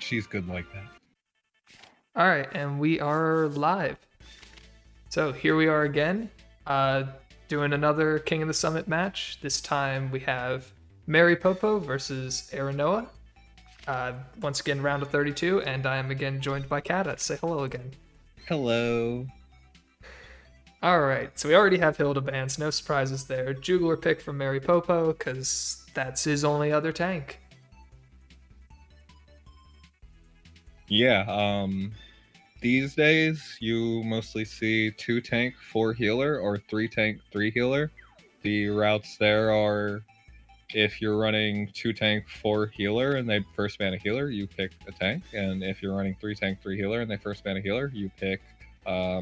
She's good like that. All right, and we are live. So here we are again, uh, doing another King of the Summit match. This time we have Marie Poppo versus Aerinoa. Once again, round of 32, and I am again joined by Kata. Say hello again. Hello. All right, so we already have Hilda bans, no surprises there. Jugler pick from Marie Poppo, because that's his only other tank. Yeah, these days you mostly see 2 tank, 4 healer, or 3 tank, 3 healer. The routes there are if you're running 2 tank, 4 healer, and they first ban a healer, you pick a tank. And if you're running 3 tank, 3 healer, and they first ban a healer, you pick a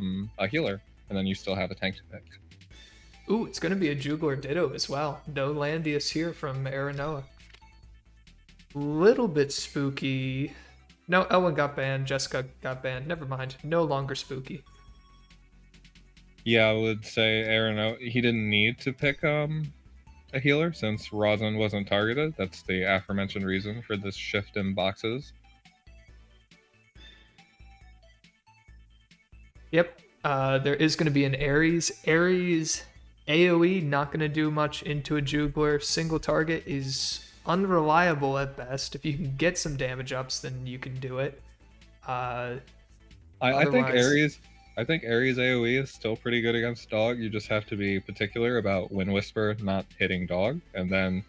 healer. And then you still have a tank to pick. Ooh, it's going to be a Jugler Ditto as well. No Landius here from Aerinoa. Little bit spooky. No, Ellen got banned. Jessica got banned. Never mind. No longer spooky. Yeah, I would say Aaron, he didn't need to pick a healer since Rosin wasn't targeted. That's the aforementioned reason for this shift in boxes. Yep. There is going to be an Ares. Ares AoE not going to do much into a Jugler. Single target is unreliable at best. If you can get some damage ups, then you can do it. I think Otherwise, Ares AoE is still pretty good against dog. You just have to be particular about Wind Whisper not hitting dog, and then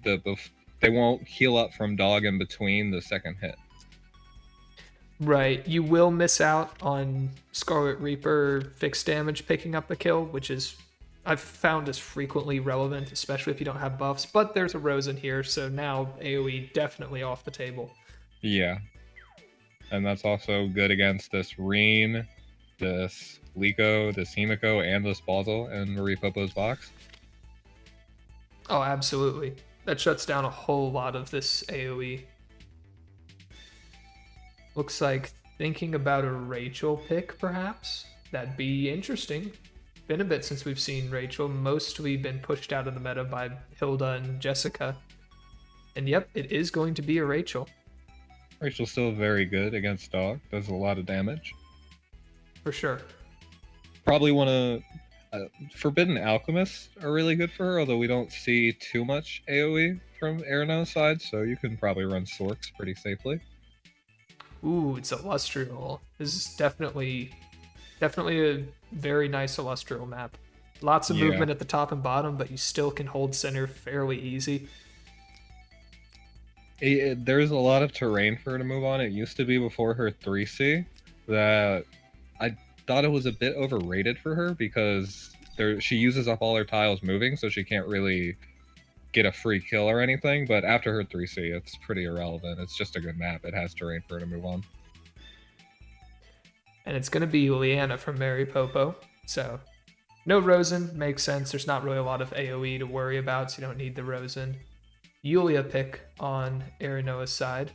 they won't heal up from dog in between the second hit. right, you will miss out on Scarlet Reaper fixed damage picking up the kill, which is I've found is frequently relevant, especially if you don't have buffs. But there's a Rose in here, so now AoE definitely off the table. Yeah, and that's also good against this Reen, this Liko, this Himiko, and this Basel in Marie Poppo's box. Oh, absolutely. That shuts down a whole lot of this AoE. Looks like thinking about a Rachel pick, perhaps? That'd be interesting. Been a bit since we've seen Rachel, mostly been pushed out of the meta by Hilda and Jessica. And yep, it is going to be a Rachel. Rachel's still very good against dog, does a lot of damage. For sure. Probably one of Forbidden Alchemists are really good for her, although we don't see too much AoE from Aerino's side, so you can probably run Sorks pretty safely. Ooh, it's Illustrial. This is definitely a very nice Illustrial map. Lots of movement at the top and bottom, but you still can hold center fairly easy. There's a lot of terrain for her to move on. It used to be before her 3C that I thought it was a bit overrated for her because she uses up all her tiles moving, so she can't really get a free kill or anything. But after her 3C, it's pretty irrelevant. It's just a good map. It has terrain for her to move on. And it's going to be Juliana from Marie Poppo. So no Rosen, makes sense. There's not really a lot of AoE to worry about, so you don't need the Rosen. Yulia pick on Aerinoa's side.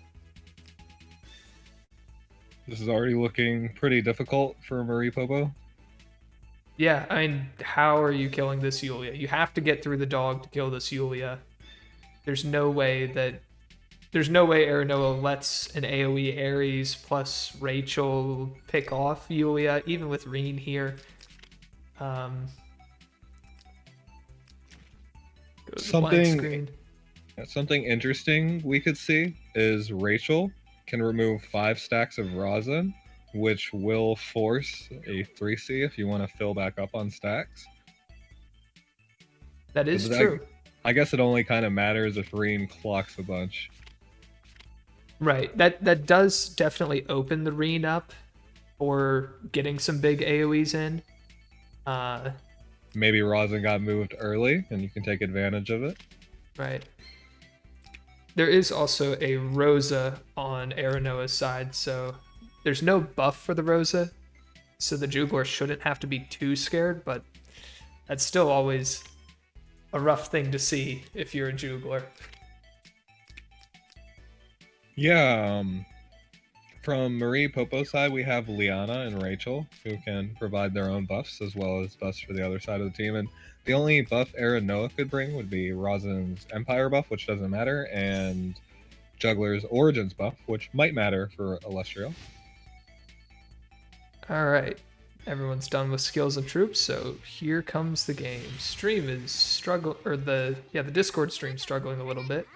This is already looking pretty difficult for Marie Poppo. Yeah, I mean, how are you killing this Yulia? You have to get through the dog to kill this Yulia. There's no way Aerinoa lets an AoE Ares plus Rachel pick off Yulia, even with Reen here. Something interesting we could see is Rachel can remove 5 stacks of rosin, which will force a 3C if you want to fill back up on stacks. That is true. I guess it only kind of matters if Reen clocks a bunch. Right. That does definitely open the Reen up for getting some big AoEs in. Maybe rosin got moved early and you can take advantage of it. Right. There is also a Rosa on Aerinoa's side, so there's no buff for the Rosa, so the Jugler shouldn't have to be too scared, but that's still always a rough thing to see if you're a Jugler. Yeah, from Marie Poppo's side, we have Liana and Rachel, who can provide their own buffs as well as buffs for the other side of the team. And the only buff Aerinoa could bring would be Rosin's Empire buff, which doesn't matter, and Juggler's Origins buff, which might matter for Illustrial. All right. Everyone's done with skills and troops, so here comes the game. Stream is the Discord stream struggling a little bit.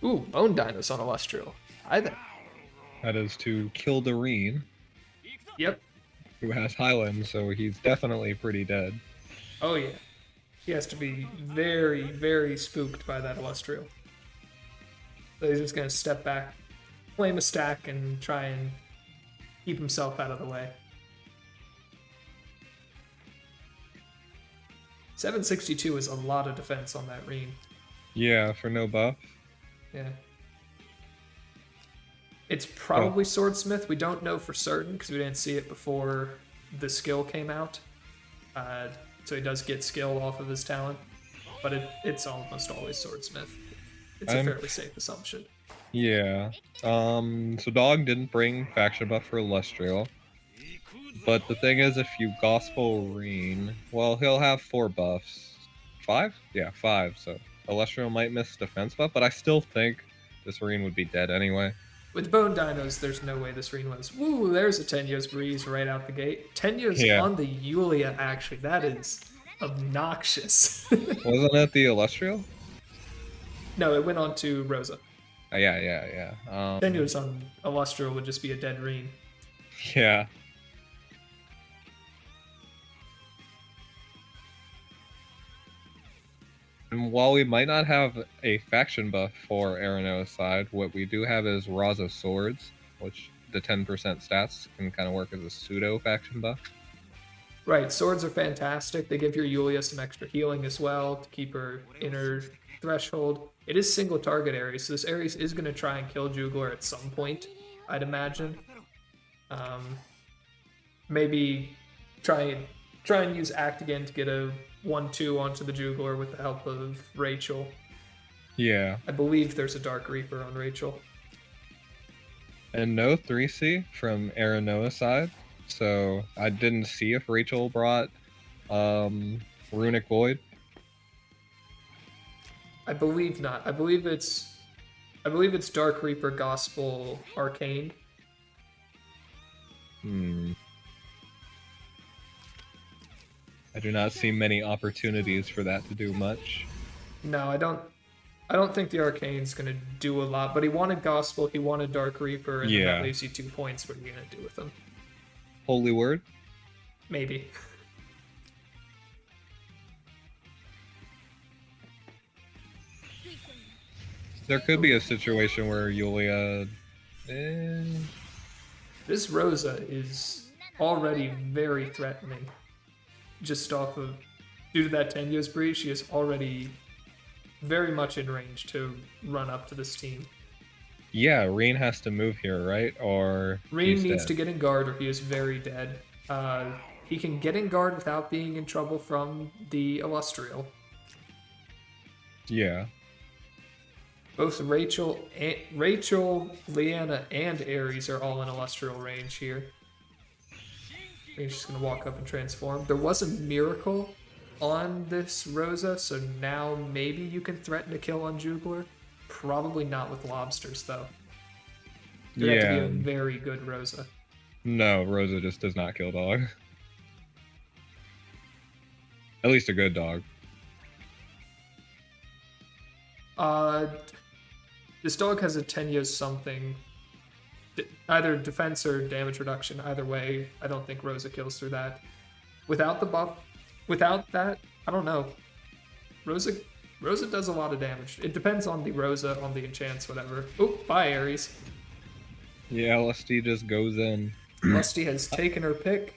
Ooh, Bone Dino's on Illustrial. Hi there. That is to kill Doreen, Yep. who has Highland, so he's definitely pretty dead. Oh yeah. He has to be very, very spooked by that Illustrial. So he's just gonna step back, claim a stack, and try and keep himself out of the way. 762 is a lot of defense on that Reen. Yeah, for no buff. Yeah. It's probably Swordsmith. We don't know for certain because we didn't see it before the skill came out. So he does get skill off of his talent, but it's almost always Swordsmith. It's a fairly safe assumption. Yeah. So Dog didn't bring faction buff for Illustrial. But the thing is, if you Gospel Reen, well, he'll have 4 buffs. 5? Yeah, 5. So Illustrial might miss defense buff, but I still think this Reen would be dead anyway. With Bone Dinos, there's no way this Reen was. Woo, there's a Tenyo's Breeze right out the gate. Tenyo's on the Yulia, actually. That is obnoxious. Wasn't that the Illustrial? No, it went on to Rosa. Yeah. Tenyo's on Illustrial would just be a dead Reen. Yeah. And while we might not have a faction buff for Aerinoa's side, what we do have is Raza Swords, which the 10% stats can kind of work as a pseudo faction buff. Right, swords are fantastic. They give your Yulia some extra healing as well to keep her inner threshold. It is single target Ares, so this Ares is going to try and kill Juglar at some point, I'd imagine. Maybe try and use Act again to get a 1-2 onto the Juglar with the help of Rachel. Yeah. I believe there's a Dark Reaper on Rachel. And no 3C from Aerinoa's side. So I didn't see if Rachel brought Runic Void. I believe not. I believe it's Dark Reaper, Gospel, Arcane. I do not see many opportunities for that to do much. No, I don't think the Arcane's gonna do a lot, but he wanted Gospel, he wanted Dark Reaper, and then that leaves you 2 points. What are you gonna do with them? Holy Word? Maybe. There could be a situation where Yulia... This Rosa is already very threatening. Just off of... Due to that Tenyo's Breeze, she is already very much in range to run up to this team. Yeah, Reen has to move here, right? Or Reen needs to get in guard or he is very dead. He can get in guard without being in trouble from the Illustrial. Yeah. Both Rachel, Leanna, and Ares are all in Illustrial range here. He's just going to walk up and transform. There was a miracle on this Rosa, so now maybe you can threaten to kill on Juglar. Probably not with lobsters, though. It'd have to be a very good Rosa. No, Rosa just does not kill dog. At least a good dog. This dog has a Tenyo's something. Either defense or damage reduction. Either way, I don't think Rosa kills through that. Without the buff, without that, I don't know. Rosa does a lot of damage. It depends on the Rosa, on the enchants, whatever. Oh, bye, Ares. Yeah, Lusty just goes in. Lusty has taken her pick.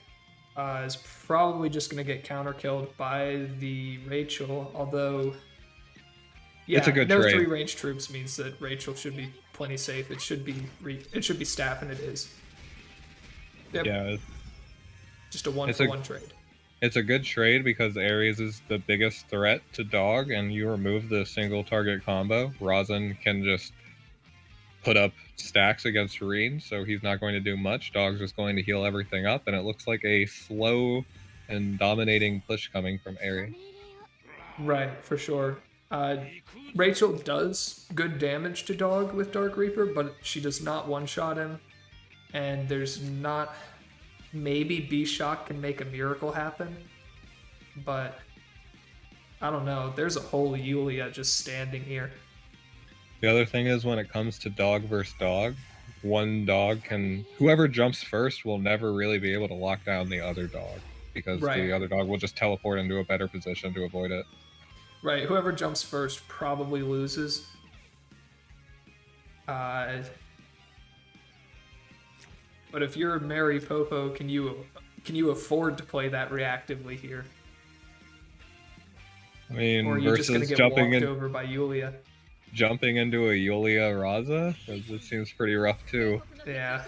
Is probably just going to get counter-killed by the Rachel, although... Yeah, it's a good no trade. 3 range troops means that Rachel should be plenty safe. It should be staff, and it is. Yep. Yeah. Just a 1-for-1 trade. It's a good trade because Ares is the biggest threat to dog, and you remove the single target combo. Rosin can just put up stacks against Reen, so he's not going to do much. Dog's just going to heal everything up, and it looks like a slow and dominating push coming from Ares. Right, for sure. Uh, Rachel does good damage to Dog with Dark Reaper, but she does not one-shot him. And there's not... Maybe B-Shock can make a miracle happen, but I don't know. There's a whole Yulia just standing here. The other thing is when it comes to dog versus dog, one dog can... Whoever jumps first will never really be able to lock down the other dog because Right. the other dog will just teleport into a better position to avoid it. Right, whoever jumps first probably loses. But if you're Marie Poppo, can you afford to play that reactively here? I mean, Or are you just gonna versus get walked over by Yulia? jumping into a Yulia Raza, it seems pretty rough too. Yeah.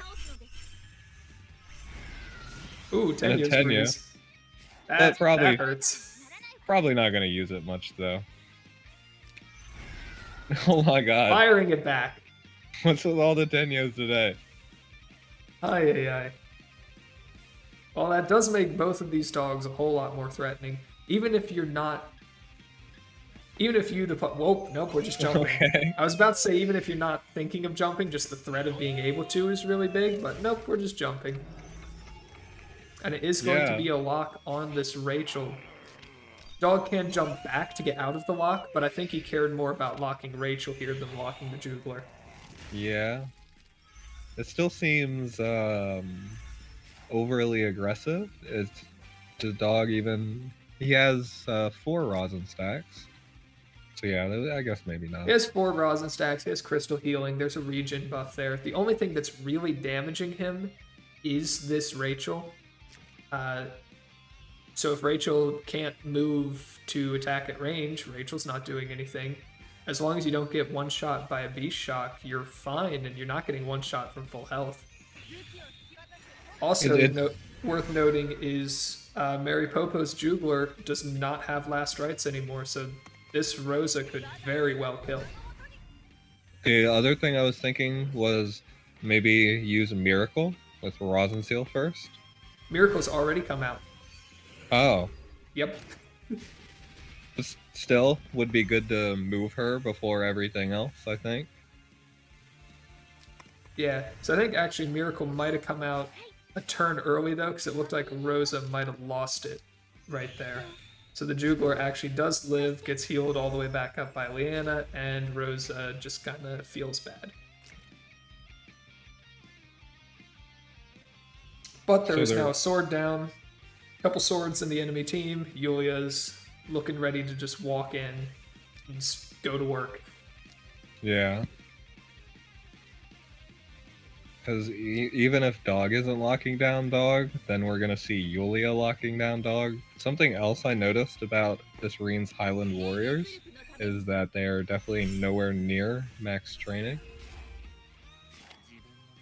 Ooh, And a Tenya's Tenya. freeze. That probably hurts. probably not going to use it much though. Oh my god. Firing it back. What's with all the Tenyos today? Ay, ay, ay. Well, that does make both of these dogs a whole lot more threatening. Even if you're not... Even if you... Whoa, nope, we're just jumping. Okay. I was about to say, even if you're not thinking of jumping, just the threat of being able to is really big, but nope, we're just jumping. And it is going to be a lock on this Rachel. Dog can jump back to get out of the lock, but I think he cared more about locking Rachel here than locking the Jugler. Yeah. It still seems overly aggressive. It's the dog even... He has 4 rosin stacks. So yeah, I guess maybe not. He has 4 rosin stacks, he has crystal healing, there's a regen buff there. The only thing that's really damaging him is this Rachel. So if Rachel can't move to attack at range, Rachel's not doing anything. As long as you don't get one shot by a beast shock, you're fine, and you're not getting one shot from full health. Also, worth noting is Marie Poppo's Jugler does not have last rites anymore, so this Rosa could very well kill. The other thing I was thinking was maybe use a Miracle with Rosin Seal first. Miracle's already come out. Oh. Yep. Still, would be good to move her before everything else, I think. Yeah, so I think actually Miracle might have come out a turn early though, because it looked like Rosa might have lost it right there. So the Jugler actually does live, gets healed all the way back up by Leanna, and Rosa just kind of feels bad. But there is now a sword down, a couple swords in the enemy team. Yulia's looking ready to just walk in and just go to work. Yeah. Because even if Dog isn't locking down Dog, then we're going to see Yulia locking down Dog. Something else I noticed about this Reen's Highland Warriors is that they are definitely nowhere near max training.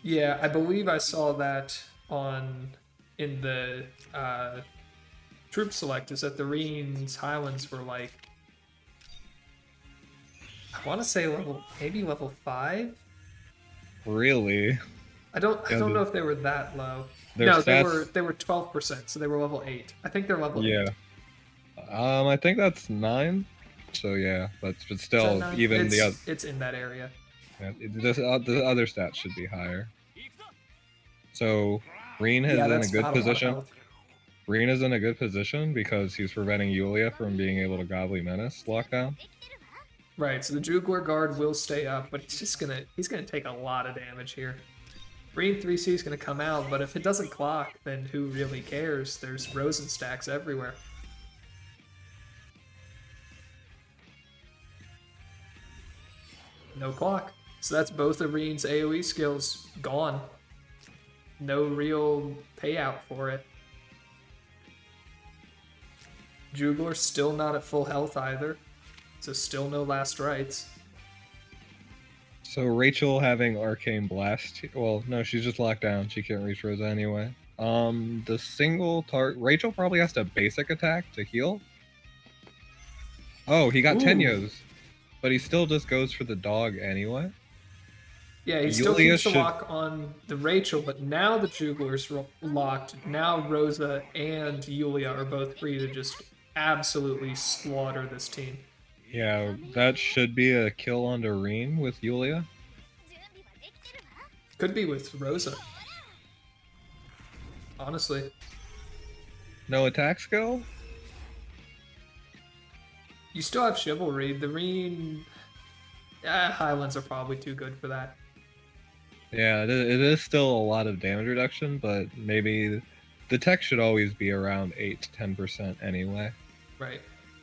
Yeah, I believe I saw that in the troop select, is that the Reen's Highlands were like, I want to say maybe level 5? Really? I don't know if they were that low. No, they were 12%, so they were level 8. I think they're level 8. I think that's 9. So yeah, but still, even the other... It's in that area. Yeah, the other stats should be higher. So Reen is in a good position. Reen is in a good position because he's preventing Yulia from being able to Godly Menace lockdown. Right, so the Jugler guard will stay up, but he's gonna take a lot of damage here. Reen 3C is gonna come out, but if it doesn't clock, then who really cares? There's Rosin stacks everywhere. No clock. So that's both of Reen's AoE skills gone. No real payout for it. Jugler still not at full health either. So still no last rites. So Rachel having Arcane Blast. Well, no, she's just locked down. She can't reach Rosa anyway. The single target... Rachel probably has to basic attack to heal. Oh, he got Tenyos. But he still just goes for the dog anyway. Yeah, he still keeps the lock on the Rachel, but now the Jugler's locked. Now Rosa and Yulia are both free to just absolutely slaughter this team. Yeah, that should be a kill on Doreen with Yulia. Could be with Rosa. Honestly. No attack skill? You still have Chivalry. The Reen... Highlands are probably too good for that. Yeah, it is still a lot of damage reduction, but maybe the tech should always be around 8 to 10% anyway. Right.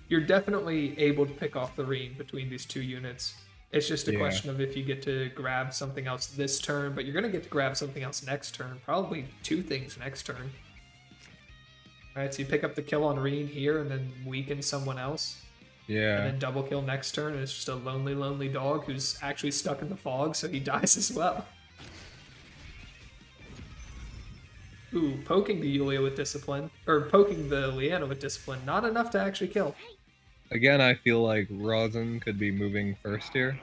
You're definitely able to pick off the Reen between these two units. It's just a Yeah. question of if you get to grab something else this turn, but you're going to get to grab something else next turn. Probably two things next turn. Alright, so you pick up the kill on Reen here and then weaken someone else. And Yeah. then double kill next turn, and it's just a lonely, lonely dog who's actually stuck in the fog, so he dies as well. Ooh, poking the Yulia with discipline, or poking the Leanna with discipline, not enough to actually kill. Again, I feel like Rosin could be moving first here.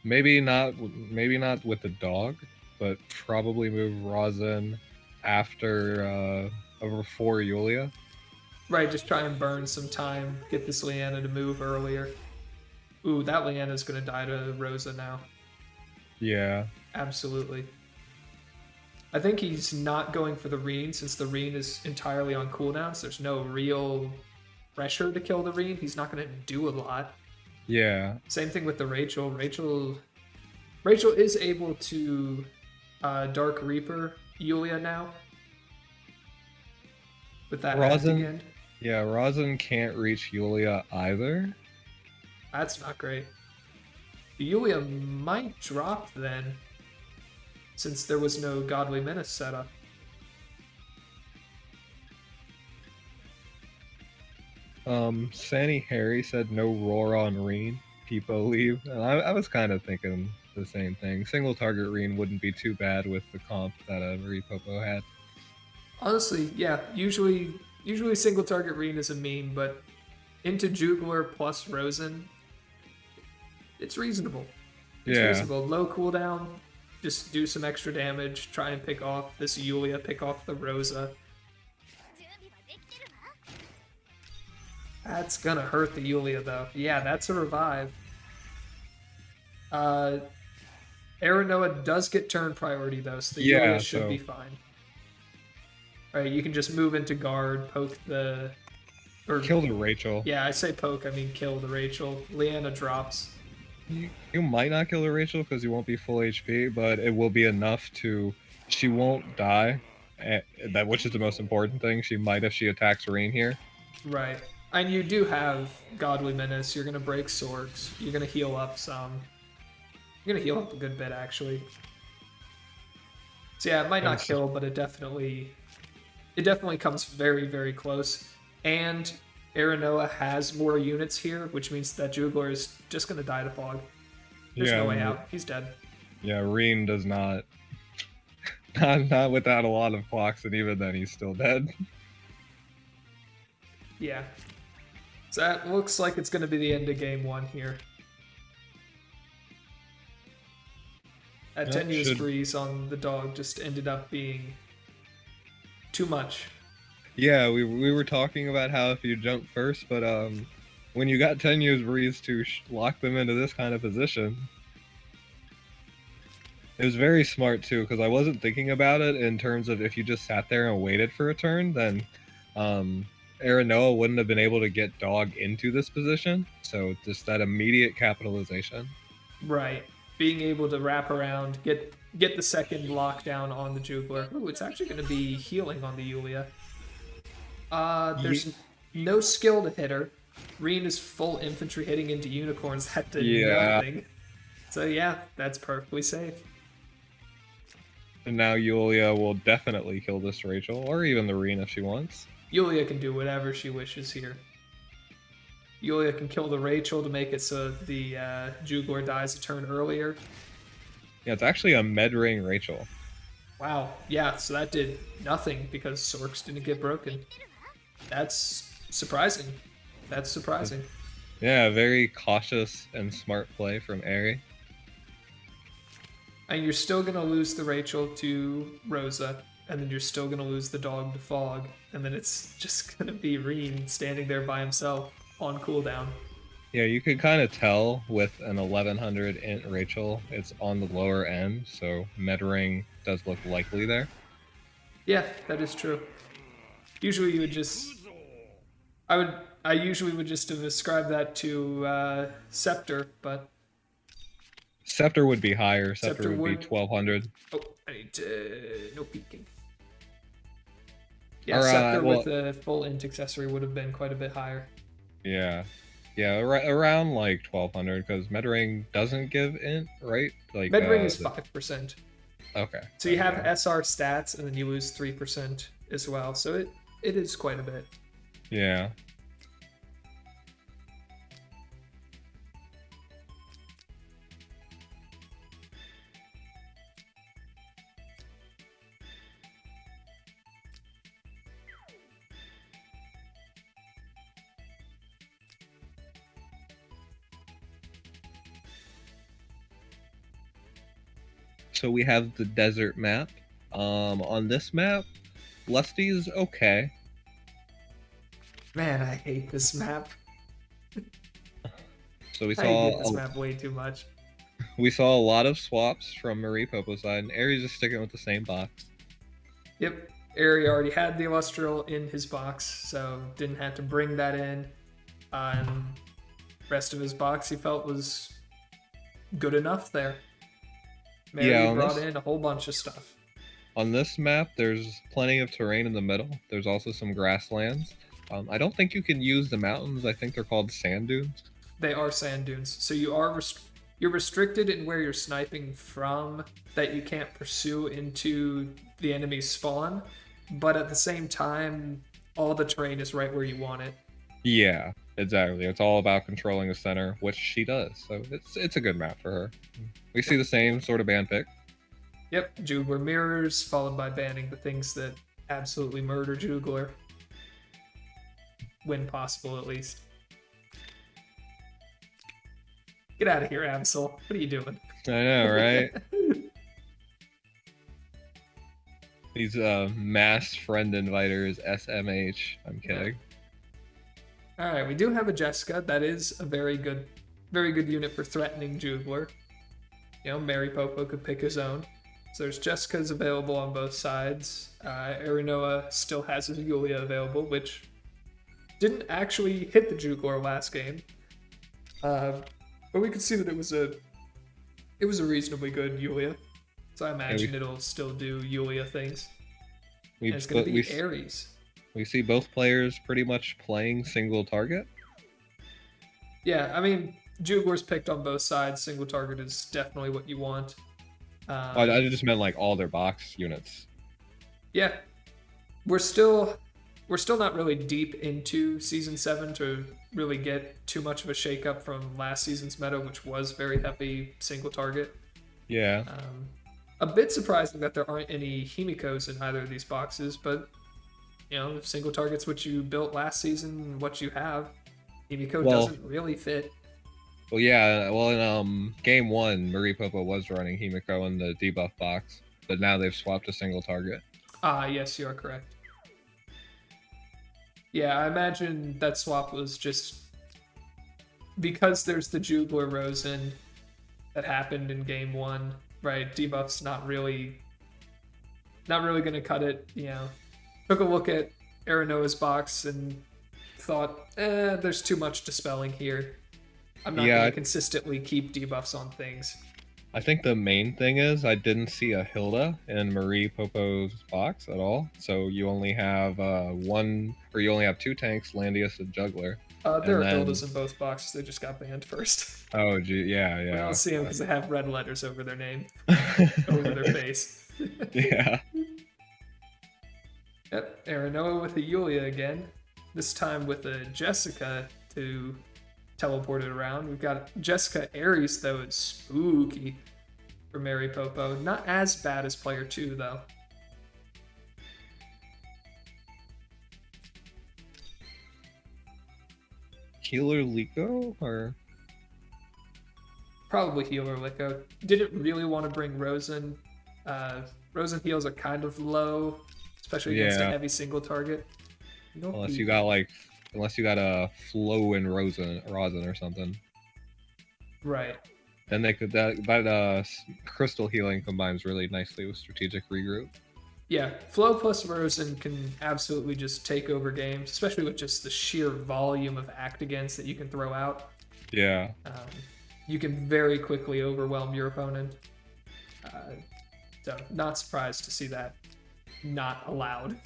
Maybe not with the dog, but probably move Rosin after before Yulia. Right, just try and burn some time, get this Leanna to move earlier. Ooh, that Leanna's gonna die to Rosa now. Yeah. Absolutely. I think he's not going for the Reen since the Reen is entirely on cooldowns. There's no real pressure to kill the Reen. He's not going to do a lot. Yeah. Same thing with the Rachel. Rachel is able to Dark Reaper Yulia now. With that Rosin. end. Yeah, Rosin can't reach Yulia either. That's not great. Yulia might drop then, since there was no Godly Menace setup. Sandy Harry said no roar on Reen. People leave. And I was kind of thinking the same thing. Single target Reen wouldn't be too bad with the comp that Marie Poppo had. Honestly, yeah. Usually single target Reen is a meme, but into Jugler plus Rosen, it's reasonable. It's reasonable. Low cooldown, just do some extra damage, try and pick off this Yulia, pick off the Rosa. That's gonna hurt the Yulia though. Yeah, that's a revive. Aerinoa does get turn priority though, so the Yulia should be fine. Alright, you can just move into guard, poke the... Or kill the Rachel. Yeah, I say poke, I mean kill the Rachel. Leanna drops. You might not kill the Rachel because you won't be full HP, but it will be enough to... She won't die, which is the most important thing. She might if she attacks Rain here. Right. And you do have Godly Menace. You're going to break swords. You're going to heal up some. You're going to heal up a good bit, actually. So yeah, it might not kill, but it definitely comes very, very close. And Aerinoa has more units here, which means that Jugler is just going to die to fog. There's no way out. He's dead. Yeah, Reen does not... not without a lot of clocks, and even then he's still dead. Yeah. So that looks like it's going to be the end of game one here. That tenuous breeze on the dog just ended up being too much. Yeah, we were talking about how if you jump first, but when you got tenuous breeze to lock them into this kind of position, it was very smart too, because I wasn't thinking about it in terms of if you just sat there and waited for a turn, then Aerinoa wouldn't have been able to get dog into this position. So just that immediate capitalization. Right. Being able to wrap around, get the second lockdown on the Jugler. Ooh, it's actually going to be healing on the Yulia. There's no skill to hit her. Reen is full infantry hitting into unicorns. That did nothing. So yeah, that's perfectly safe. And now Yulia will definitely kill this Rachel, or even the Reen if she wants. Yulia can do whatever she wishes here. Yulia can kill the Rachel to make it so the Jugler dies a turn earlier. Yeah, it's actually a Medring Rachel. Wow, yeah, so that did nothing because Sorks didn't get broken. That's surprising. That's surprising. Yeah, very cautious and smart play from Aerie. And you're still going to lose the Rachel to Rosa, and then you're still going to lose the dog to Fog, and then it's just going to be Reen standing there by himself. on cooldown. Yeah, you could kind of tell with an 1100 int Rachel, it's on the lower end, so Mettering does look likely there. Yeah, that is true. Usually you would just I usually would just have ascribed that to Scepter, but Scepter would be higher. Scepter Scepter would be would. 1200. Oh, I need to no peeking. Yeah, Or, Scepter well, with a full int accessory would have been quite a bit higher. yeah. Yeah, around like 1200, because Mettering doesn't give int, right? Like, Medring is 5%. okay. So you have Okay. SR stats, and then you lose 3% as well. So it is quite a bit. Yeah. So we have the desert map. On this map, Lusty's okay. Man, I hate this map. So we I hate saw this map way too much. a lot of swaps from Marie Poppo's side, and Aries is sticking with the same box. Yep, Ari already had the Illustral in his box, so didn't have to bring that in. And rest of his box he felt was good enough there. Mary Yeah, brought in a whole bunch of stuff. on this map, there's plenty of terrain in the middle. There's also some grasslands. I don't think you can use the mountains. I think they're called sand dunes. They are sand dunes, so you're restricted in where you're sniping from, that you can't pursue into the enemy's spawn, but at the same time, all the terrain is right where you want it. Yeah, exactly. It's all about controlling the center, which she does. So it's a good map for her. We see the same sort of ban pick. Yep, Jugler mirrors, followed by banning the things that absolutely murder Jugler. When possible, at least. Get out of here, Absol. What are you doing? I know, right? These mass friend inviters, SMH. I'm kidding. All right, we do have a Jessica. That is a very good unit for threatening Jugler. You know, Marie Poppo could pick his own. So there's Jessica's available on both sides. Aerinoa still has his Yulia available, which didn't actually hit the Jugler last game. But we could see that it was a reasonably good Yulia. So I imagine it'll still do Yulia things. And it's going to be Ares. We see both players pretty much playing single target. Yeah, I mean, Jugler's picked on both sides. Single target is definitely what you want. I just meant like all their box units. Yeah, we're still not really deep into season 7 to really get too much of a shakeup from last season's meta, which was very heavy single target. Yeah. A bit surprising that there aren't any Himikos in either of these boxes, but you know, if single target's what you built last season, what you have, Himiko doesn't really fit. Well, yeah. Well, in game 1, Marie Poppo was running Himiko in the debuff box, but now they've swapped to single target. Ah, yes, you are correct. Yeah, I imagine that swap was just because there's the Jugler Rosen that happened in game 1, right? Debuff's not really going to cut it. You know, took a look at Aerinoa's box and thought, there's too much dispelling here. I'm not going to consistently keep debuffs on things. I think the main thing is I didn't see a Hilda in Marie Poppo's box at all. So you only have you only have 2 tanks, Landius and Juggler. There are Hildas in both boxes. They just got banned first. Oh, gee, yeah. We don't see them because they have red letters over their name, over their face. Yeah. Yep, Aerinoa with a Yulia again. This time with a Jessica to teleport it around. We've got Jessica Ares, though. It's spooky for Marie Poppo. Not as bad as player 2, though. Healer Liko, or probably Healer Liko. Didn't really want to bring Rosen. Rosen heals are kind of low, especially against a heavy single target. Unless you got like unless you got a Flow and Rosin or something. Right. Then they could that crystal healing combines really nicely with strategic regroup. Yeah, Flow plus Rosen can absolutely just take over games, especially with just the sheer volume of act against that you can throw out. Yeah. You can very quickly overwhelm your opponent. So, not surprised to see that not allowed.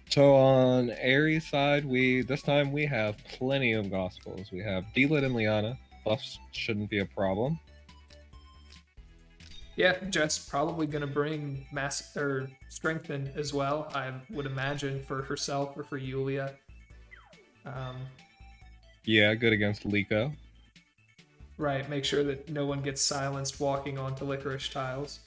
So on Ares' side, this time we have plenty of gospels. We have Delit and Liana. Buffs shouldn't be a problem. Yeah, Jess probably going to bring mass or strengthen as well. I would imagine for herself or for Yulia. Yeah, good against Liko. Right, make sure that no one gets silenced walking onto licorice tiles.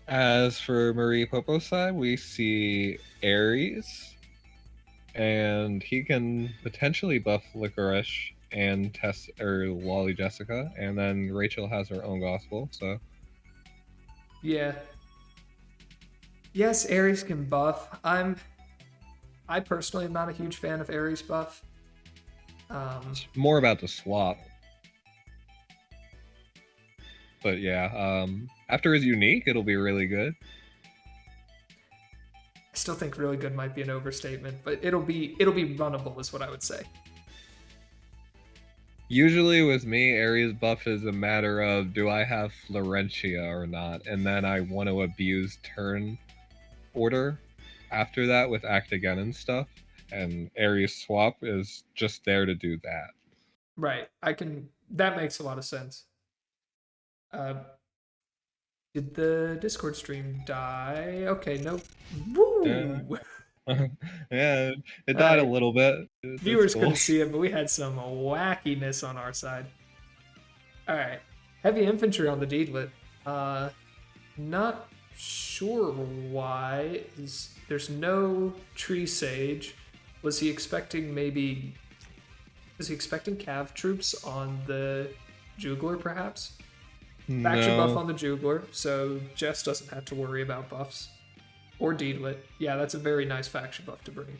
As for Marie Poppo's side, we see Ares, and he can potentially buff Licorice and Tess or Lolly Jessica, and then Rachel has her own gospel. So Yeah. Yes, Ares can buff. I personally am not a huge fan of Ares buff. it's more about the swap. But yeah, after his unique, it'll be really good. I still think really good might be an overstatement, but it'll be runnable is what I would say. Usually with me, Ares buff is a matter of do I have Florentia or not, and then I want to abuse turn order after that with Act Again and stuff. And Ares swap is just there to do that. Right. That makes a lot of sense. Did the Discord stream die? Okay, no. Woo! Yeah, it All died a right. little bit. It's Viewers cool. couldn't see it, but we had some wackiness on our side. All right. Heavy infantry on the Deedlit. Not sure why. There's no tree sage. Was he expecting cav troops on the Jugler, perhaps? Faction buff No. on the Jugler, so Jess doesn't have to worry about buffs. Or Deedlit. Yeah, that's a very nice faction buff to bring.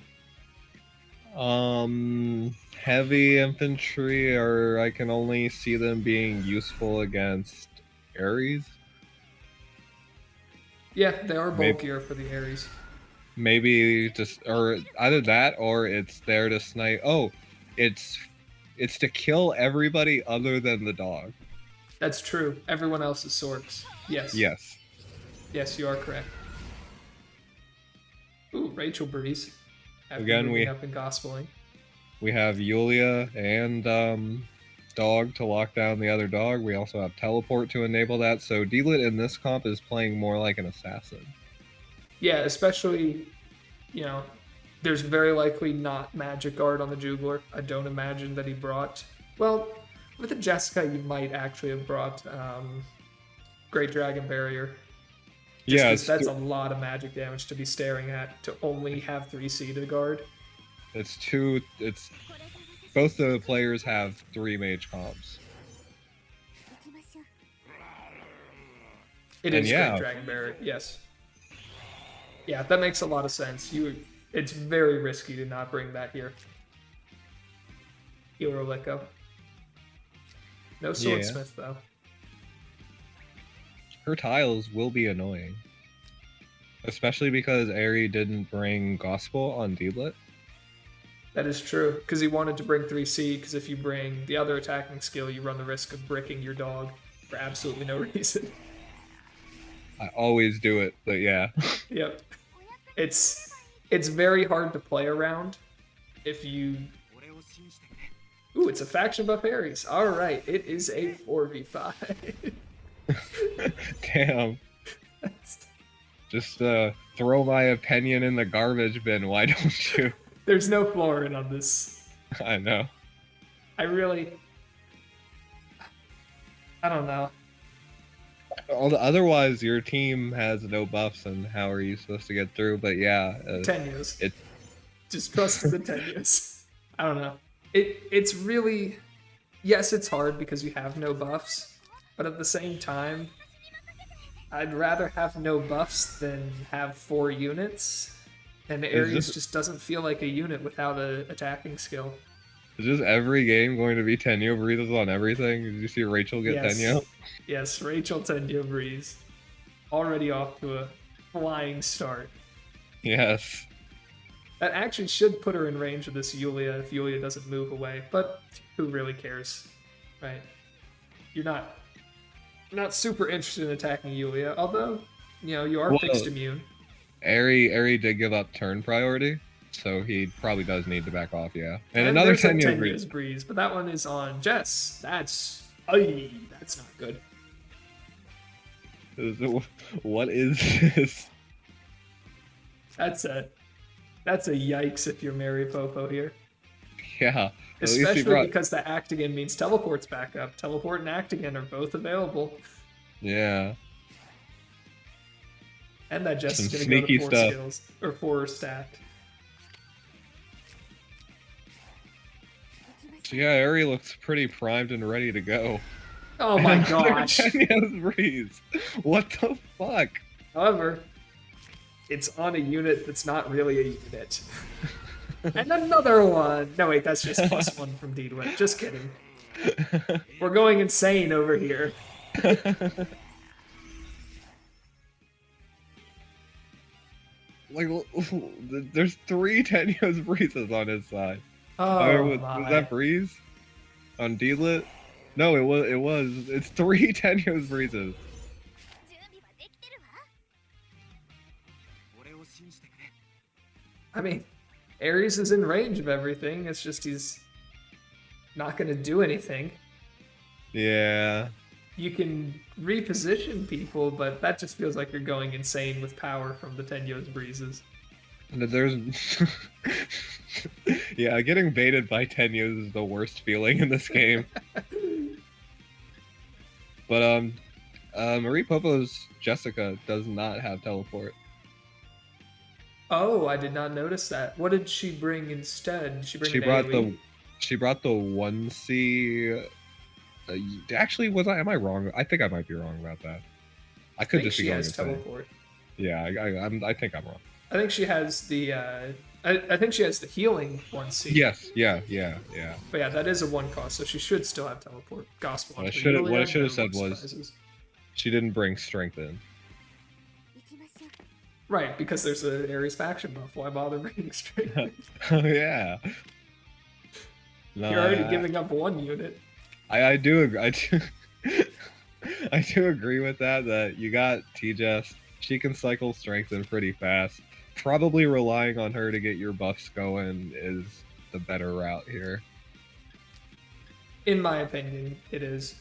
Heavy infantry, or I can only see them being useful against Ares. Yeah, they are Maybe, bulkier for the Ares. maybe just or either that or it's there to snipe. Oh, it's to kill everybody other than the dog. That's true. Everyone else is Sorks. Yes. Yes. Yes, you are correct. Ooh, Rachel Breeze. After Again, moving up and gospeling. we have Yulia and dog to lock down the other dog. We also have teleport to enable that. So Delit in this comp is playing more like an assassin. Yeah, especially, there's very likely not Magic Guard on the Jugler. I don't imagine that he brought. Well, with the Jessica, you might actually have brought Great Dragon Barrier. Just because that's a lot of magic damage to be staring at to only have 3C to guard. It's both the players have 3 mage comps. It is Great Dragon Barrier, yes. Yeah, that makes a lot of sense. It's very risky to not bring that here. Hero Liko. No Swordsmith, though. Her tiles will be annoying. Especially because Aerie didn't bring Gospel on Deedlit. That is true, because he wanted to bring 3C, because if you bring the other attacking skill, you run the risk of bricking your dog for absolutely no reason. I always do it, but yeah. Yep. It's very hard to play around if you... Ooh, it's a faction buff Ares. Alright, it is a 4v5. Damn. Just throw my opinion in the garbage bin, why don't you? There's no flooring on this. I know. I don't know. Otherwise, your team has no buffs, and how are you supposed to get through? But yeah, Tenuous. Just trust the Tenuous. I don't know. It's really, yes, it's hard because you have no buffs, but at the same time, I'd rather have no buffs than have 4 units. And It's Ares just doesn't feel like a unit without a attacking skill. is just every game going to be Tenyo breezes on everything? Did you see Rachel get Tenyo? Yes. Yes, Rachel Tenyo Breeze. Already off to a flying start. Yes. That actually should put her in range of this Yulia if Yulia doesn't move away, but who really cares, right? You're not super interested in attacking Yulia, although, you are Well, fixed immune. Ari did give up turn priority, so he probably does need to back off, yeah. And And another there's a Tenyo breeze. Tenyo's Breeze, but that one is on Jess. That's not good. What is this? That's a yikes if you're Marie Poppo here. Yeah. Especially because the Actigan means teleport's back up. Teleport and Actigan are both available. Yeah. And that Jess Some is going to sneaky go to 4 stuff. skills, or 4 stacked. So yeah, Ari looks pretty primed and ready to go. Oh my gosh. Tenyo's breeze. What the fuck? However, it's on a unit that's not really a unit. And another one. No, wait, that's just +1 from Deedwit. Just kidding. We're going insane over here. Like, there's 3 Tenyo's breezes on his side. Oh, was that breeze on D-Lit? No, it was. It's 3 Tenyo's breezes. I mean, Ares is in range of everything. It's just he's not going to do anything. Yeah. You can reposition people, but that just feels like you're going insane with power from the Tenyo's breezes. And there's... yeah, getting baited by Tenyo's is the worst feeling in this game. But, Marie Poppo's Jessica does not have teleport. Oh, I did not notice that. What did she bring instead? Did she bring an AoE? She brought the 1C... actually, am I wrong? I think I might be wrong about that. I could just be going insane. Teleport. Yeah, I think I'm wrong. I think she has the I think she has the healing 1C. Yes, yeah. But yeah, that is a 1 cost, so she should still have teleport. Gospel. What I should have said was she didn't bring strength in. Right, because there's an Ares faction buff. Why bother bringing strength? Oh yeah. No, You're already giving up 1 unit. I do agree with that. That you got T-Jess. She can cycle strength in pretty fast. Probably relying on her to get your buffs going is the better route here. In my opinion, it is.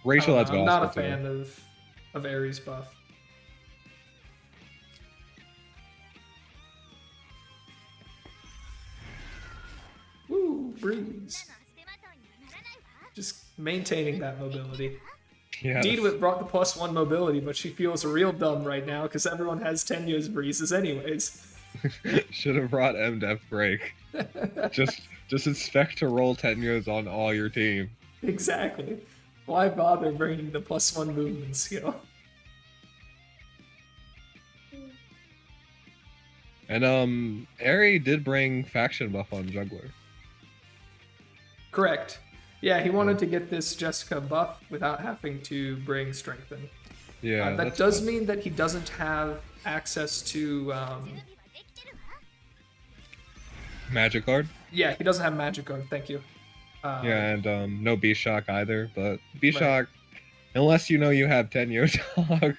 Rachel has I'm not a gospel, fan of Ares buff. Woo, breeze. Just maintaining that mobility. Yes. Deedwit brought the +1 mobility, but she feels real dumb right now because everyone has Tenyo's breezes anyways. Should have brought M-Depth Break. just expect to roll Tenyos on all your team. Exactly. Why bother bringing the +1 movement skill? And Ari did bring faction buff on Juggler. Correct. Yeah, he wanted to get this Jessica buff without having to bring Strengthen. Yeah, that does mean that he doesn't have access to Magic Guard. Yeah, he doesn't have Magic Guard. Thank you. Yeah, and no B-Shock either. But B-Shock, unless you know you have Tenyo Dog.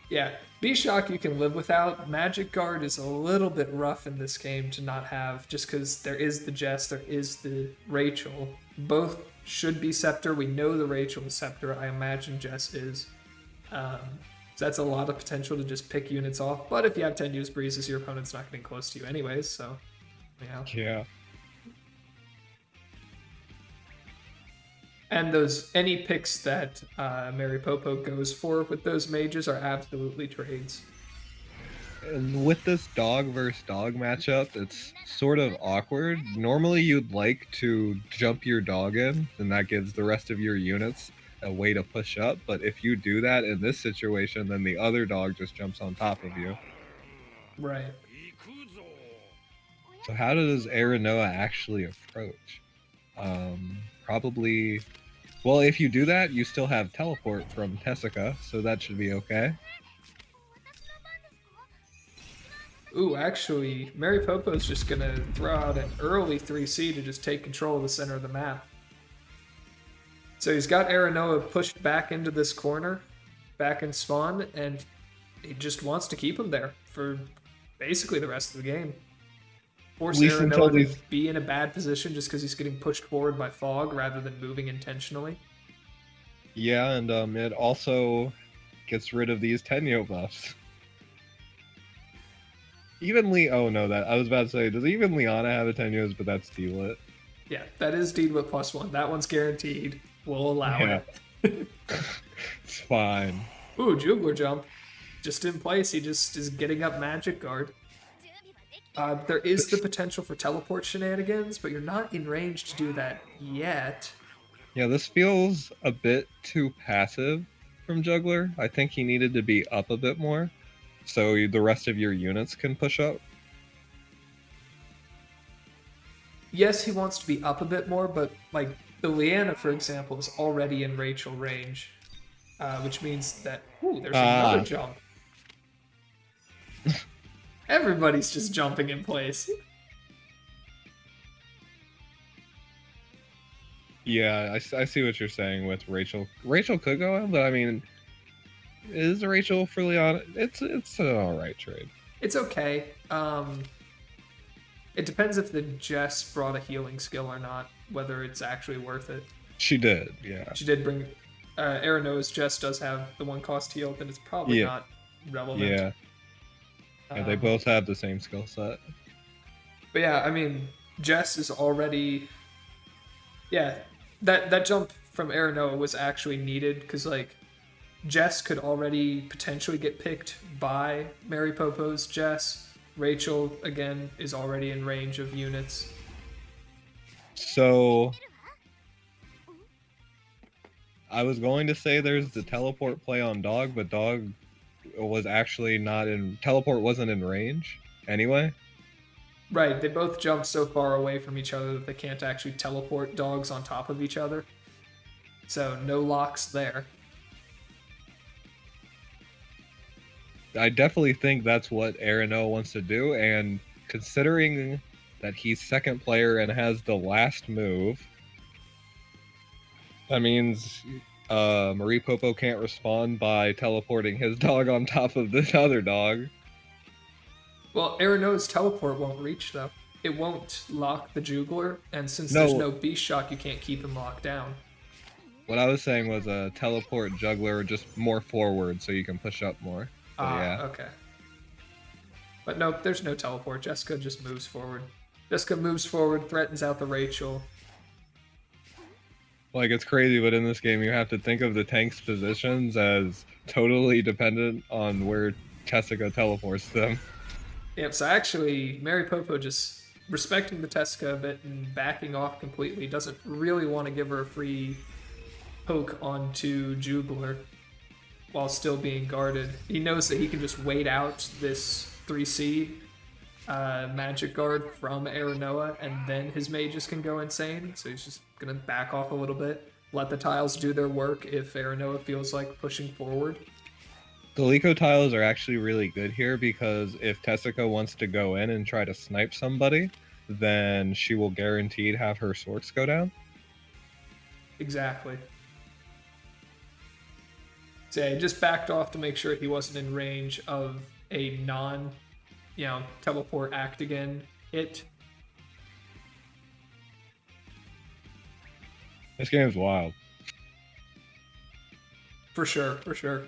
Yeah, B-Shock you can live without. Magic Guard is a little bit rough in this game to not have, just because there is the Jess, there is the Rachel. Both should be Scepter. We know the Rachel is Scepter. I imagine Jess is. So that's a lot of potential to just pick units off. But if you have 10 use breezes, your opponent's not getting close to you anyways, so Yeah. And any picks that Marie Poppo goes for with those mages are absolutely trades. And with this dog versus dog matchup, it's sort of awkward. Normally you'd like to jump your dog in, and that gives the rest of your units a way to push up, but if you do that in this situation, then the other dog just jumps on top of you. Right. So how does Aerinoa actually approach? Probably. Well, if you do that, you still have teleport from Tessica, so that should be okay. Ooh, actually, Mary Popo's just gonna throw out an early 3C to just take control of the center of the map. So he's got Aerinoa pushed back into this corner, back in spawn, and he just wants to keep him there for basically the rest of the game. At Force least until Aerinoa to these. be in a bad position just because he's getting pushed forward by fog rather than moving intentionally. Yeah, and it also gets rid of these Tenyo buffs. Even Lee. Oh no, that I was about to say. Does even Liana have a Tenyos? But that's Dealit. Yeah, that is Deedwit +1. That one's guaranteed. We'll allow Yeah. it. It's fine. Ooh, Jugler jump. Just in place, he just is getting up Magic Guard. There is the potential for teleport shenanigans, but you're not in range to do that yet. Yeah, this feels a bit too passive from Juggler. I think he needed to be up a bit more, so the rest of your units can push up. Yes, he wants to be up a bit more, but like the Leanna, for example, is already in Rachel range, which means that there's another jump. Everybody's just jumping in place. Yeah, I see what you're saying with Rachel. Rachel could go in, but I mean, is Rachel for Liana? It's an alright trade. It's okay. It depends if the Jess brought a healing skill or not, whether it's actually worth it. She did, yeah. She did bring. Aerinoa's Jess does have the 1-cost heal, then it's probably not relevant. Yeah. Yeah, they both have the same skill set. But yeah, I mean, Jess is already. Yeah, that jump from Aerinoa was actually needed because like Jess could already potentially get picked by Mary Popo's Jess. Rachel again is already in range of units. So I was going to say there's the teleport play on Dog, but Dog was actually not in. Teleport wasn't in range anyway. Right, they both jump so far away from each other that they can't actually teleport dogs on top of each other. So no locks there. I definitely think that's what Aerinoa wants to do, and considering that he's second player and has the last move, that means Marie Poppo can't respond by teleporting his dog on top of this other dog. Well, Aerinoa's teleport won't reach, though. It won't lock the Jugler, and since there's no Beast Shock, you can't keep him locked down. What I was saying was a teleport Juggler just more forward so you can push up more. Yeah. Okay. But nope, there's no teleport. Jessica just moves forward. Jessica moves forward, threatens out the Rachel. Like, it's crazy, but in this game, you have to think of the tank's positions as totally dependent on where Tessica teleports them. Yep, so actually, Mary Popo just respecting the Tessica a bit and backing off completely. Doesn't really want to give her a free poke onto Jugler while still being guarded. He knows that he can just wait out this 3C magic guard from Aerinoa, and then his mages can go insane. So he's just going to back off a little bit, let the tiles do their work if Aerinoa feels like pushing forward. The Lico tiles are actually really good here because if Tessica wants to go in and try to snipe somebody, then she will guaranteed have her sorts go down. Exactly. So yeah, he just backed off to make sure he wasn't in range of a teleport act again hit. This game's wild. For sure, for sure.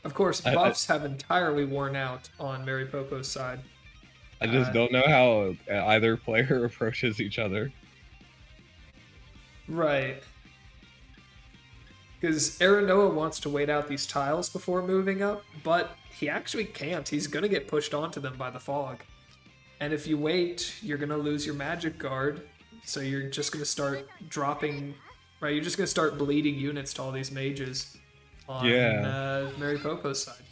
Of course, buffs have entirely worn out on Mary Popo's side. I just don't know how either player approaches each other. Right. Because Aerinoa wants to wait out these tiles before moving up, but he actually can't. He's going to get pushed onto them by the fog. And if you wait, you're going to lose your magic guard, So you're just gonna start dropping, right? You're just gonna start bleeding units to all these mages on Yeah, Mary Popo's side. it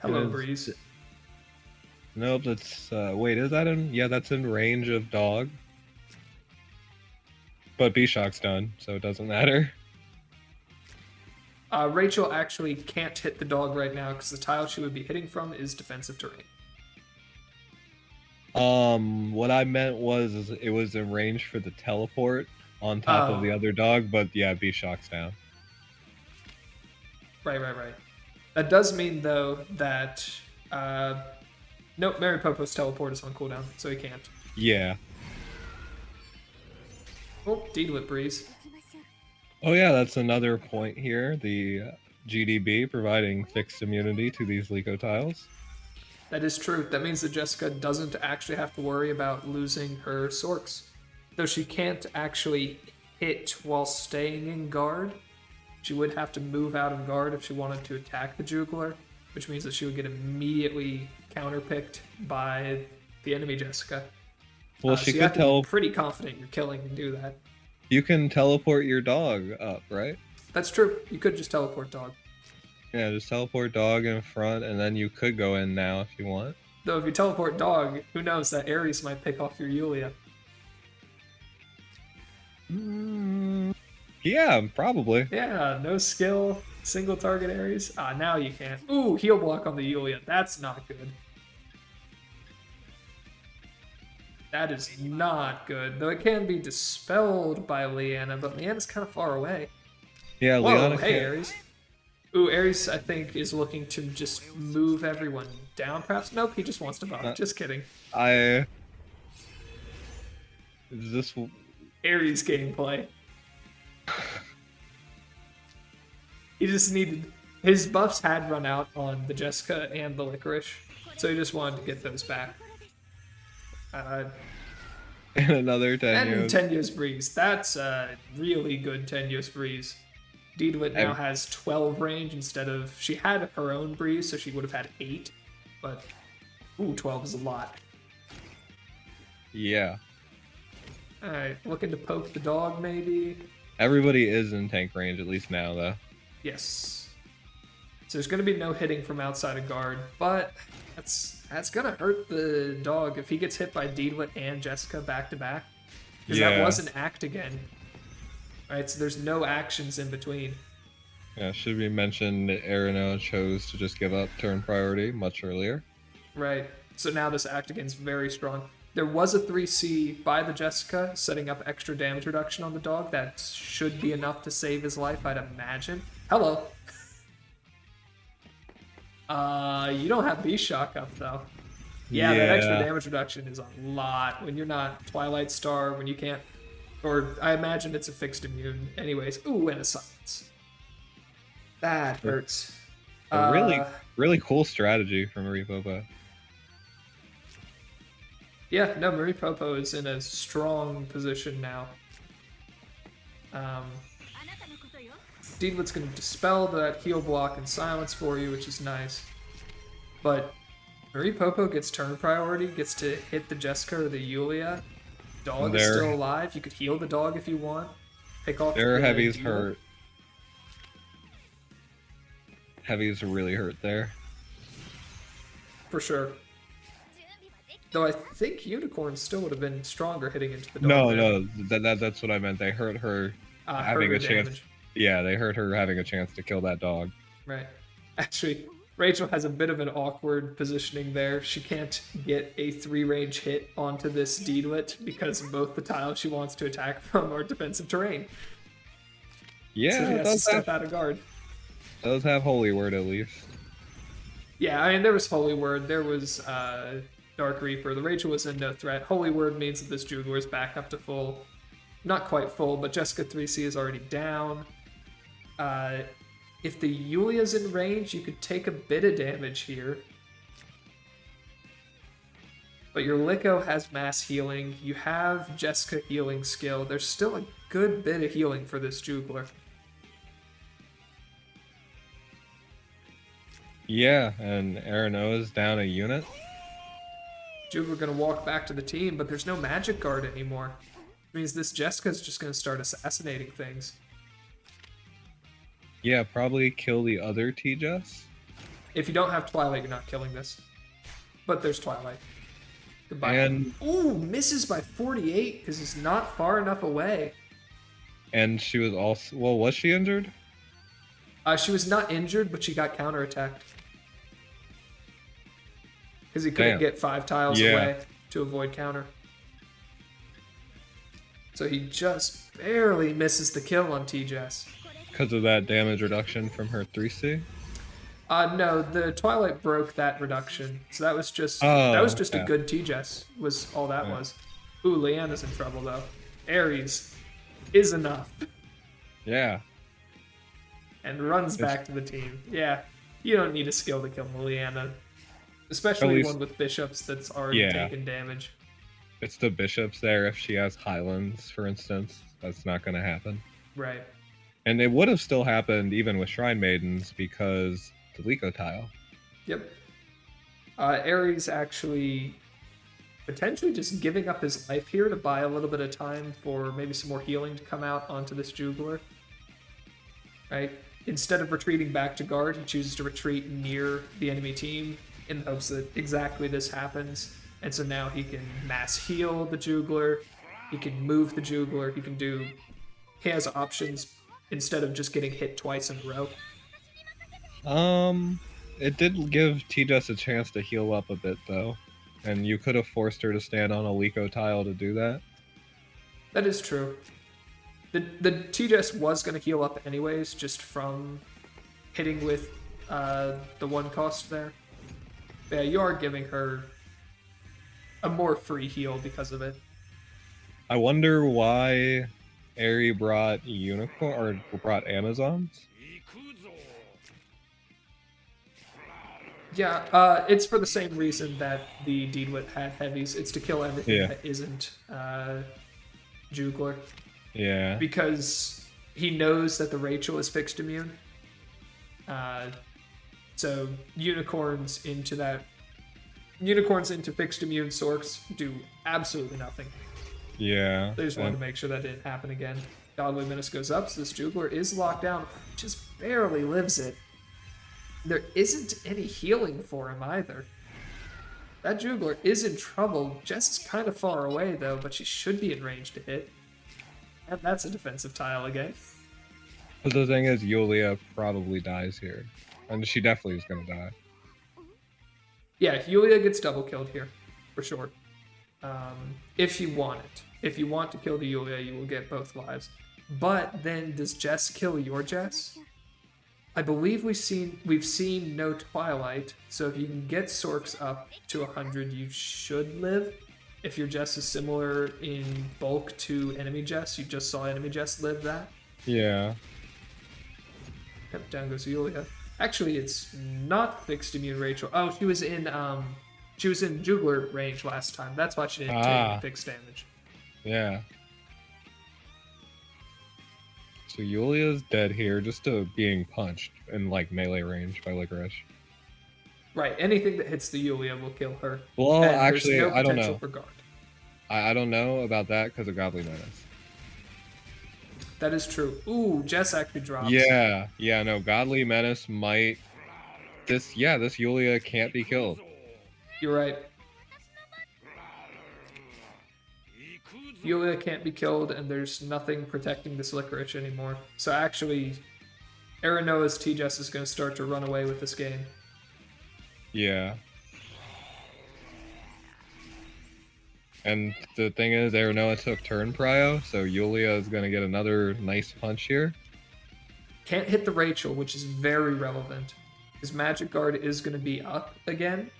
Hello, is. Breeze. Nope, that's wait, is that in? Yeah, that's in range of dog. But B-Shock's done, so it doesn't matter. Rachel actually can't hit the dog right now because the tile she would be hitting from is defensive terrain. What I meant was it was in range for the teleport on top of Oh, the other dog, but yeah, B-Shock's down. right. That does mean though that nope, Mary Popo's teleport is on cooldown, so he can't. Yeah. Oh, Deedlit Breeze. Oh yeah, that's another point here. The GDB providing fixed immunity to these Leco tiles. That is true. That means that Jessica doesn't actually have to worry about losing her Sorks. Though she can't actually hit while staying in guard, she would have to move out of guard if she wanted to attack the Jugler, which means that she would get immediately counterpicked by the enemy Jessica. Well, So she you have could to be tell. pretty confident you're killing and do that. You can teleport your dog up, right? That's true. You could just teleport dog. Yeah, just teleport dog in front, and then you could go in now if you want. Though if you teleport dog, who knows, that Ares might pick off your Yulia. Yeah, probably. Yeah, no skill, single target Ares. Now you can't. Ooh, heal block on the Yulia. That's not good. That is not good. Though it can be dispelled by Leanna, but Leanna's kind of far away. Yeah, Whoa, Liana hey, can't. Ares. Ooh, Ares, I think, is looking to just move everyone down, perhaps? Nope, he just wants to buff. Just kidding. I. Is this? Ares gameplay. He just needed... His buffs had run out on the Jessica and the Licorice, so he just wanted to get those back. In another 10 And years. Tenuous Breeze. That's a really good Tenuous Breeze. Deedwit now has 12 range instead of... She had her own Breeze, so she would have had 8. But, ooh, 12 is a lot. Yeah. Alright, looking to poke the dog, maybe? Everybody is in tank range, at least now, though. Yes. So there's going to be no hitting from outside of guard, but that's going to hurt the dog if he gets hit by Deedwit and Jessica back to back. Because that was an act again. Right, so there's no actions in between. Yeah, should be mentioned that Aerinoa chose to just give up turn priority much earlier. Right, so now this act again's very strong. There was a 3C by the Jessica, setting up extra damage reduction on the dog. That should be enough to save his life, I'd imagine. Hello. You don't have B-Shock up, though. Yeah, that extra damage reduction is a lot when you're not Twilight Star, when you can't... Or I imagine it's a fixed immune. Anyways, ooh, and a silence. That hurts. A really cool strategy from Marie Poppo. Yeah, no, Marie Poppo is in a strong position now. Deedwit's going to dispel that heal block and silence for you, which is nice. But Marie Poppo gets turn priority, gets to hit the Jessica or the Yulia. Dog is still alive. You could heal the dog if you want. Pick off Their the heavy's healer. hurt. Heavy's really hurt there. For sure. Though I think Unicorn still would have been stronger hitting into the dog. No, that's what I meant. They hurt her having a chance. Damage. Yeah, they hurt her having a chance to kill that dog. Right. Actually, Rachel has a bit of an awkward positioning there. She can't get a 3-range hit onto this Deedwit because both the tiles she wants to attack from are defensive terrain. Yeah, so she has to step out of guard. Does have Holy Word at least. Yeah, I mean, there was Holy Word, there was Dark Reaper. The Rachel was in no threat. Holy Word means that this Jugler is back up to full. Not quite full, but Jessica 3C is already down. If the Yulia's in range, you could take a bit of damage here. But your Liko has mass healing. You have Jessica healing skill. There's still a good bit of healing for this Jugler. Yeah, and Aerinoa's down a unit. Jubler gonna walk back to the team, but there's no magic guard anymore. Which means this Jessica's just gonna start assassinating things. Yeah, probably kill the other T-Jess. If you don't have Twilight, you're not killing this. But there's Twilight. Goodbye. And Ooh, misses by 48 because he's not far enough away. she was also, well, was she injured? She was not injured, but she got counterattacked. Because he couldn't get 5 tiles away to avoid counter. So he just barely misses the kill on T-Jess. Because of that damage reduction from her 3C? No, the Twilight broke that reduction. So that was just a good T-Jess, was all that was. Ooh, Leanna's in trouble though. Ares is enough. Yeah. And runs back to the team. Yeah, you don't need a skill to kill Leanna. Especially one with bishops that's already taken damage. It's the bishops there. If she has Highlands, for instance, that's not going to happen. Right. And it would have still happened even with Shrine Maidens because the Liko tile. Yep. Ares actually potentially just giving up his life here to buy a little bit of time for maybe some more healing to come out onto this Jugler. Right? Instead of retreating back to guard, he chooses to retreat near the enemy team in the hopes that exactly this happens. And so now he can mass heal the Jugler, he can move the Jugler, he has options instead of just getting hit twice in a row. It did give T-Jess a chance to heal up a bit though. And you could have forced her to stand on a Liko tile to do that. That is true. The T-Jess was going to heal up anyways, just from hitting with the 1 cost there. But yeah, you are giving her a more free heal because of it. I wonder why Aerie brought Unicorn or brought Amazons. Yeah, it's for the same reason that the Deedwit had heavies. It's to kill everything that isn't Jugler. Yeah. Because he knows that the Rachel is fixed immune. So unicorns into fixed immune Sorks do absolutely nothing. Yeah. They just wanted to make sure that didn't happen again. Godly Menace goes up, so this Jugler is locked down. Just barely lives it. There isn't any healing for him either. That Jugler is in trouble. Jess is kind of far away though, but she should be in range to hit. And that's a defensive tile again. But the thing is, Yulia probably dies here. And she definitely is going to die. Yeah, Yulia gets double killed here, for sure. If you want it. If you want to kill the Yulia, you will get both lives. But then, does Jess kill your Jess? I believe we've seen no Twilight, so if you can get Sorks up to 100, you should live. If your Jess is similar in bulk to enemy Jess, you just saw enemy Jess live that. Yeah. Yep, down goes Yulia. Actually, it's not fixed immune Rachel. Oh, she was in Jugler range last time. That's why she didn't take fixed damage. Yeah. So Yulia's dead here just to being punched in like melee range by Licorice. Right, anything that hits the Yulia will kill her. Well, and actually, no I don't know. For guard. I don't know about that because of Godly Menace. That is true. Ooh, Jess actually drops. Yeah, no, Godly Menace might... This Yulia can't be killed. You're right. Yulia can't be killed, and there's nothing protecting this Licorice anymore. So actually, Aerinoa's T-Jess is going to start to run away with this game. Yeah. And the thing is, Aerinoa took turn prio, so Yulia is going to get another nice punch here. Can't hit the Rachel, which is very relevant. His Magic Guard is going to be up again.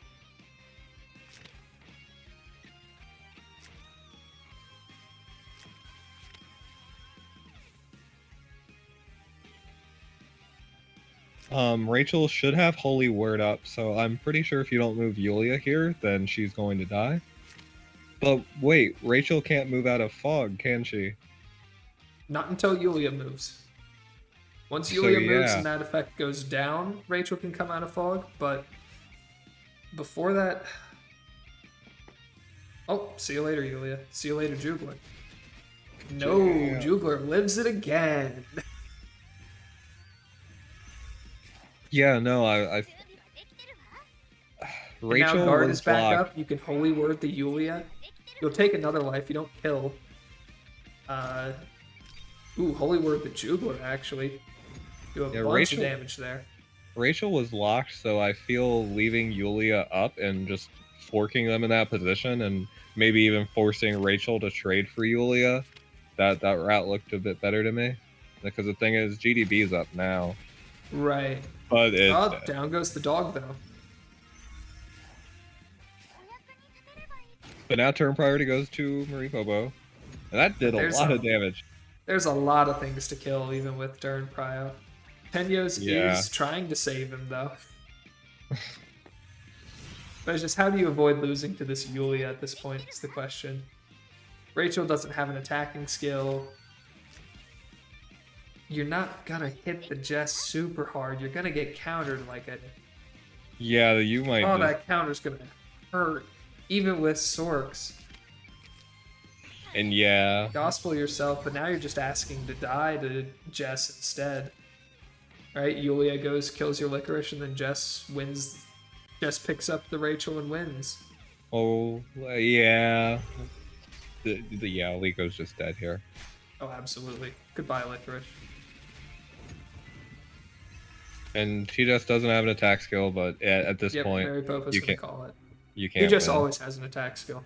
Rachel should have Holy Word up, so I'm pretty sure if you don't move Yulia here, then she's going to die. But wait, Rachel can't move out of fog, can she? Not until Yulia moves. Once Yulia moves and that effect goes down, Rachel can come out of fog, but before that... Oh, see you later, Yulia. See you later, Jugler. No, Damn. Jugler lives it again. Yeah, no, I And now Rachel guard was is back locked. up. You can holy word the Yulia. You'll take another life. You don't kill. Uh, holy word the Jugler, actually. Do a Yeah, bunch of damage there. Rachel was locked, so I feel leaving Yulia up and just forking them in that position, and maybe even forcing Rachel to trade for Yulia. That route looked a bit better to me, because the thing is, GDB's up now, Right. but it's Oh, dead. down goes the dog, though. But now turn priority goes to Marie Poppo, and that did And a lot of damage. there's a lot of things to kill, even with Durn Prio. Penyos Yeah, is trying to save him, though. But it's just how do you avoid losing to this Yulia at this point is the question. Rachel doesn't have an attacking skill. You're not gonna hit the Jess super hard. You're gonna get countered like a... yeah, you might Oh, just, that counter's gonna hurt. Even with Sorks. and yeah, Gospel yourself, but now you're just asking to die to Jess instead. Right? Yulia goes, kills your Licorice, and then Jess wins. Jess picks up the Rachel and wins. oh yeah, yeah, Lico's just dead here. Oh, absolutely. Goodbye, Licorice. And she just doesn't have an attack skill, but at this Yep, point, Mary Popa's you gonna can't call it. you He can't just win. always has an attack skill.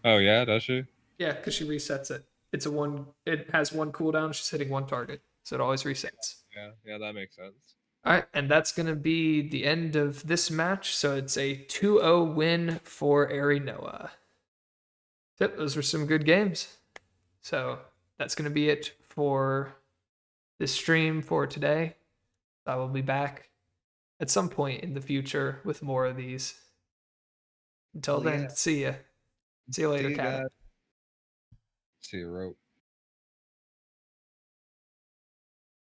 Oh yeah, does she? Yeah, because she resets it. It's a one. It has one cooldown. She's hitting one target, so it always resets. Yeah, that makes sense. All right, and that's going to be the end of this match. So it's a 2-0 win for Aerinoa. Yep, those were some good games. So that's going to be it for this stream for today. I will be back at some point in the future with more of these. Until Well, then, yeah. see ya. See you later, See you Cat. guys. See you, Rope.